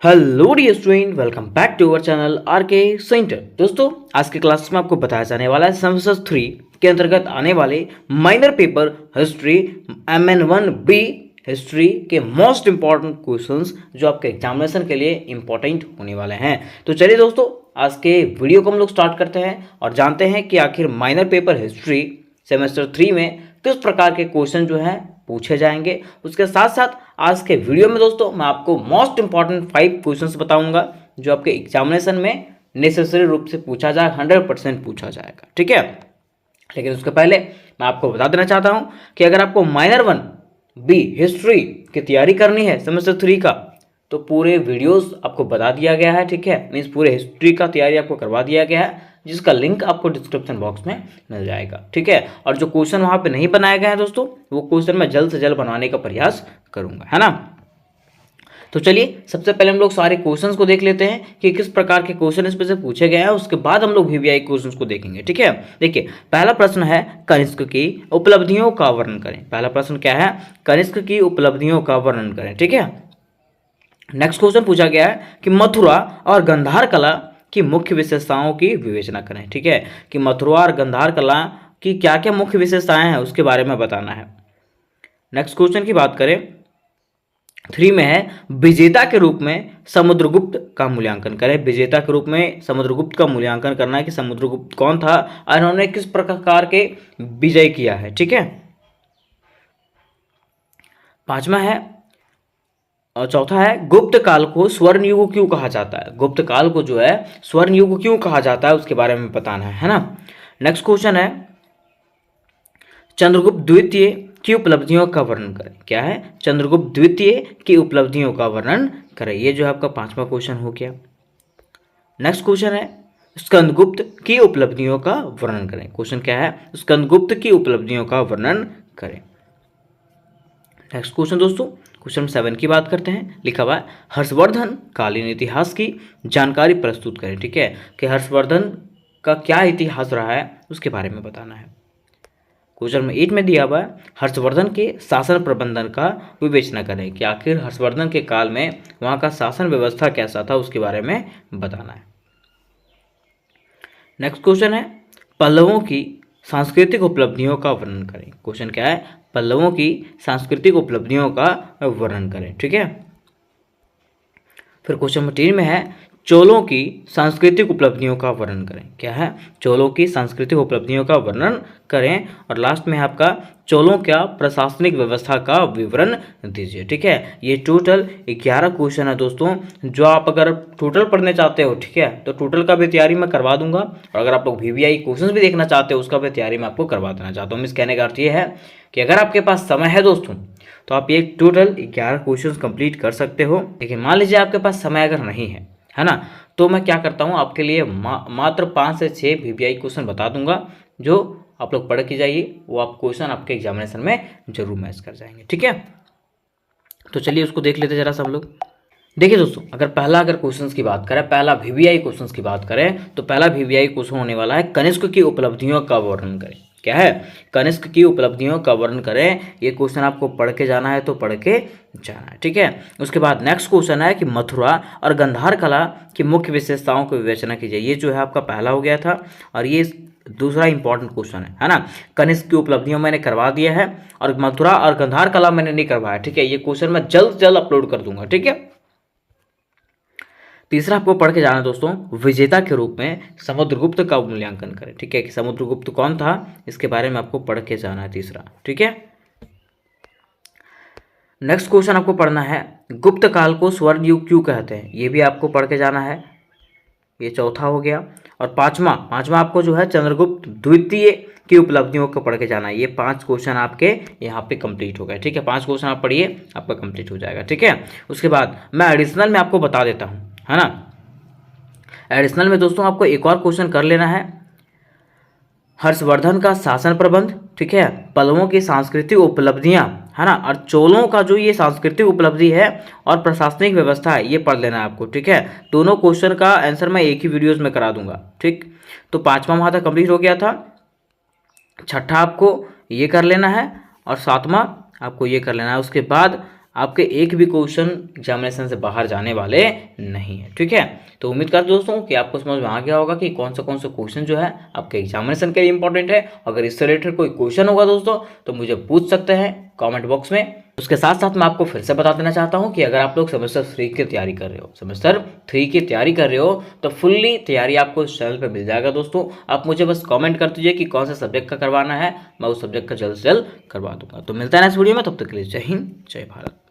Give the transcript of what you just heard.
Hello dear student, welcome back to our channel R K centre. दोस्तों, आज के class में आपको बताया जाने वाला है सेमेस्टर 3 के अंतर्गत आने वाले minor paper history MN1B history के मोस्ट इंपॉर्टेंट क्वेश्चंस जो आपके एग्जामिनेशन के लिए इंपॉर्टेंट होने वाले हैं। तो चलिए दोस्तों, आज के वीडियो को हम लोग स्टार्ट करते हैं और जानते हैं कि आखिर माइनर पेपर हिस्ट्री सेमेस्टर 3 में किस प्रकार के क्वेश्चन जो हैं पूछे जाएंगे। उसके साथ साथ आज के वीडियो में दोस्तों मैं आपको मोस्ट इंपॉर्टेंट 5 क्वेश्चंस बताऊंगा जो आपके एग्जामिनेशन में नेसेसरी रूप से पूछा जाए, 100% पूछा जाएगा। ठीक है, लेकिन उसके पहले मैं आपको बता देना चाहता हूं कि अगर आपको माइनर 1B हिस्ट्री की तैयारी करनी है सेमेस्टर 3 का, तो पूरे वीडियोस आपको बता दिया गया है। ठीक है, मीन्स पूरे हिस्ट्री का तैयारी आपको करवा दिया गया है, जिसका लिंक आपको डिस्क्रिप्शन बॉक्स में मिल जाएगा। ठीक है, और जो क्वेश्चन वहाँ पे नहीं बनाए गए हैं दोस्तों, वो क्वेश्चन मैं जल्द से जल्द बनाने का प्रयास करूंगा, है ना। तो चलिए, सबसे पहले हम लोग सारे क्वेश्चंस को देख लेते हैं कि किस प्रकार के क्वेश्चन इसमें से पूछे गए हैं। उसके बाद हम लोग VVI क्वेश्चंस को देखेंगे। ठीक है, देखिए पहला प्रश्न है कनिष्क की उपलब्धियों का वर्णन करें। पहला प्रश्न क्या है? कनिष्क की उपलब्धियों का वर्णन करें। ठीक है, नेक्स्ट क्वेश्चन पूछा गया है कि मथुरा और गंधार कला की मुख्य विशेषताओं की विवेचना करें। ठीक है, कि मथुरा और गंधार कला की क्या क्या मुख्य विशेषताएं हैं उसके बारे में बताना है। नेक्स्ट क्वेश्चन की बात करें 3 में है विजेता के रूप में समुद्रगुप्त का मूल्यांकन करें। विजेता के रूप में समुद्रगुप्त का मूल्यांकन करना है कि समुद्रगुप्त कौन था और उन्होंने किस प्रकार के विजय किया है। ठीक है, पांचवा है और चौथा है गुप्त काल को स्वर्ण युग क्यों कहा जाता है। गुप्त काल को जो है स्वर्ण युग क्यों कहा जाता है उसके बारे में बताना है ना। नेक्स्ट क्वेश्चन है चंद्रगुप्त द्वितीय की उपलब्धियों का वर्णन करें। क्या है? चंद्रगुप्त द्वितीय की उपलब्धियों का वर्णन करें। ये जो है आपका पांचवा क्वेश्चन हो गया। नेक्स्ट क्वेश्चन है स्कंदगुप्त की उपलब्धियों का वर्णन करें। क्वेश्चन क्या है? स्कंदगुप्त की उपलब्धियों का वर्णन करें। नेक्स्ट क्वेश्चन दोस्तों, क्वेश्चन 7 की बात करते हैं। लिखा हुआ है हर्षवर्धन कालीन इतिहास की जानकारी प्रस्तुत करें। ठीक है, कि हर्षवर्धन का क्या इतिहास रहा है उसके बारे में बताना है। क्वेश्चन 8 में दिया हुआ है हर्षवर्धन के शासन प्रबंधन का विवेचना करें, कि आखिर हर्षवर्धन के काल में वहाँ का शासन व्यवस्था कैसा था उसके बारे में बताना है। नेक्स्ट क्वेश्चन है पल्लवों की सांस्कृतिक उपलब्धियों का वर्णन करें। क्वेश्चन क्या है? पल्लवों की सांस्कृतिक उपलब्धियों का वर्णन करें। ठीक है, फिर क्वेश्चन नंबर 3 में है चोलों की सांस्कृतिक उपलब्धियों का वर्णन करें। क्या है? चोलों की सांस्कृतिक उपलब्धियों का वर्णन करें। और लास्ट में है आपका चोलों का प्रशासनिक व्यवस्था का विवरण दीजिए। ठीक है, ये टोटल 11 क्वेश्चन है दोस्तों, जो आप अगर टोटल पढ़ने चाहते हो, ठीक है, तो टोटल का भी तैयारी मैं करवा दूंगा। और अगर आप लोग VVI क्वेश्चन भी देखना चाहते हो उसका भी तैयारी मैं आपको करवा देना चाहता हूँ। इस कहने का अर्थ ये है कि अगर आपके पास समय है दोस्तों, तो आप ये टोटल 11 क्वेश्चन कंप्लीट कर सकते हो। लेकिन मान लीजिए आपके पास समय अगर नहीं है ना, तो मैं क्या करता हूँ आपके लिए मात्र 5 से 6 VVI क्वेश्चन बता दूंगा, जो आप लोग पढ़ के जाइए। वो आप क्वेश्चन आपके एग्जामिनेशन में जरूर मैच कर जाएंगे। ठीक है, तो चलिए उसको देख लेते जरा सब लोग। देखिए दोस्तों, अगर क्वेश्चंस की बात करें, पहला VVI क्वेश्चंस की बात करें, तो पहला VVI क्वेश्चन होने वाला है कनिष्क की उपलब्धियों का वर्णन करें। क्या है? कनिष्क की उपलब्धियों का वर्णन करें। ये क्वेश्चन आपको पढ़ के जाना है तो पढ़ के जाना है। ठीक है, उसके बाद नेक्स्ट क्वेश्चन है कि मथुरा और गंधार कला की मुख्य विशेषताओं की विवेचना कीजिए। ये जो है आपका पहला हो गया था और ये दूसरा इंपॉर्टेंट क्वेश्चन है ना। कनिष्क की उपलब्धियों मैंने करवा दिया है और मथुरा और गंधार कला मैंने नहीं करवाया। ठीक है, ये क्वेश्चन मैं जल्द से जल्द अपलोड कर दूंगा। ठीक है, तीसरा आपको पढ़ के जाना है दोस्तों, विजेता के रूप में समुद्रगुप्त का मूल्यांकन करें। ठीक है, कि समुद्रगुप्त कौन था इसके बारे में आपको पढ़ के जाना है तीसरा। ठीक है, नेक्स्ट क्वेश्चन आपको पढ़ना है गुप्त काल को स्वर्ण युग क्यों कहते हैं। ये भी आपको पढ़ के जाना है। ये चौथा हो गया। और पांचवा आपको जो है चंद्रगुप्त द्वितीय की उपलब्धियों को पढ़ के जाना है। ये 5 क्वेश्चन आपके यहाँ पे कंप्लीट हो गए। ठीक है, 5 क्वेश्चन आप पढ़िए, आपका कंप्लीट हो जाएगा। ठीक है, उसके बाद मैं एडिशनल में आपको बता देता हूँ, है ना। एडिशनल में दोस्तों आपको एक और क्वेश्चन कर लेना है हर्षवर्धन का शासन प्रबंध। ठीक है, पल्लवों की सांस्कृतिक उपलब्धियां, है ना, और चोलों का जो ये सांस्कृतिक उपलब्धि है और प्रशासनिक व्यवस्था है, ये पढ़ लेना है आपको। ठीक है, दोनों क्वेश्चन का आंसर मैं एक ही वीडियोस में करा दूंगा। ठीक, तो 5वां वहाँ तक कंप्लीट हो गया था। छठा आपको ये कर लेना है और 7वां आपको ये कर लेना है। उसके बाद आपके एक भी क्वेश्चन एग्जामिनेशन से बाहर जाने वाले नहीं है। ठीक है, तो उम्मीद करता हूं दोस्तों कि आपको समझ में आ गया होगा कि कौन सा क्वेश्चन जो है आपके एग्जामिनेशन के लिए इंपॉर्टेंट है। अगर इससे रिलेटेड कोई क्वेश्चन होगा दोस्तों तो मुझे पूछ सकते हैं कमेंट बॉक्स में। उसके साथ साथ मैं आपको फिर से बता देना चाहता हूं कि अगर आप लोग सेमेस्टर 3 की तैयारी कर रहे हो, तो फुल्ली तैयारी आपको इस चैनल पे मिल जाएगा दोस्तों। आप मुझे बस कमेंट कर दीजिए कि कौन सा सब्जेक्ट का करवाना है, मैं उस सब्जेक्ट का जल्द से जल्द करवा दूंगा। तो मिलता है नेक्स्ट वीडियो में, तब तक के लिए जय हिंद जय भारत।